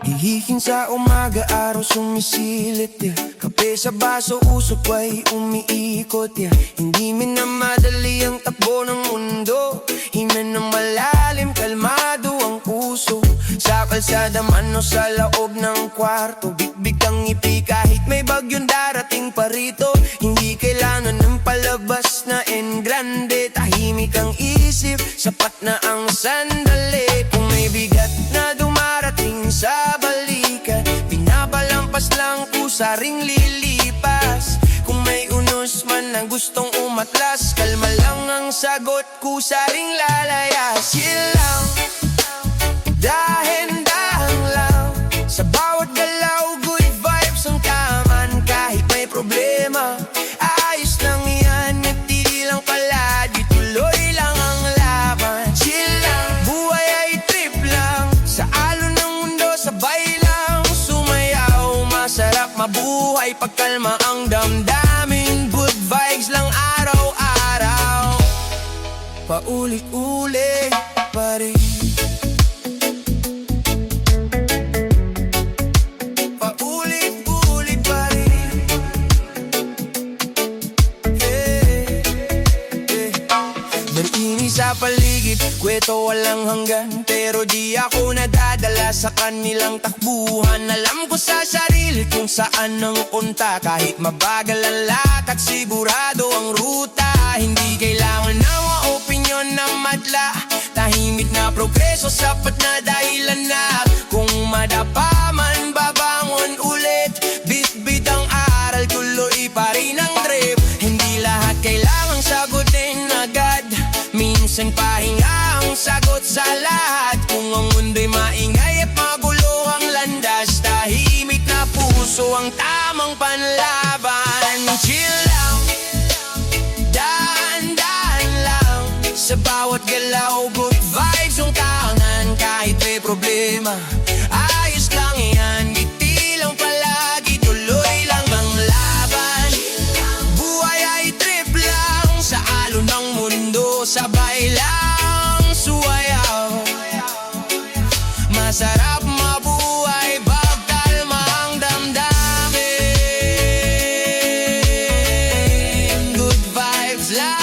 Gigising sa umaga, araw sumisilip, yeah. Kape sa baso, usok ay umiikot, yeah. Hindi minamadali ang takbo ng mundo. Hina ng malalim, kalmado ang puso. Sa kalsada man o sa loob ng kwarto, bigbig ang ngiti kahit may bagyong darating pa rito. Hindi kailangan ng palabas na engrande. Tahimik ang isip, sapat na ang sandali. Kung may bigat na dumarating sa balikan, pinapalampas lang kusaring lilipas. Kung may unos man ang gustong umatlas, kalma lang ang sagot, kusaring lalayas. Chill lang, dahan-dahan lang. Sa bawat galaw, good vibes ang taman. Kahit may problema, ayos lang yan. Nagtili lang pala, di tuloy lang ang laban. Chill lang, buhay ay trip lang. Sa alon ng mundo, sabay lang sumayaw. Masarap mabuhay pagkalma ang damdamin. Good vibes lang araw-araw, paulit-ulit pa rin. Paulit-ulit pa rin. Nag-inis sa paligid, kweto walang hanggan. Pero di ako nadadala sa kanilang takbuhan. Alam ko sa sarili kung saan ang punta. Kahit mabagal ang lakad, sigurado ang ruta. Hindi kailangan ng mga opinyon na madla. Tahimik na progreso, sapat na dahilan na. Kung madapa man, babangon ulit. Bit-bit ang aral, tuloy pa rin ang drip. Hindi lahat kailangang sagutin agad. Minsan pahinga ang sagot sa lahat. Kung ang mundo'y maingay at magulo ang landas, tahimik na puso ang tamang panlaban. Chill lang, dahan-dahan lang. Sa bawat galaw, good vibes ang tangan. Kahit may problema, ayos lang yan. Ngiti lang palagi, tuloy lang ang laban. Buhay ay trip lang. Sa alon ng mundo, sabay lang suwayaw. Masarap mabuhay pag kalma ang damdamin. Good vibes lang.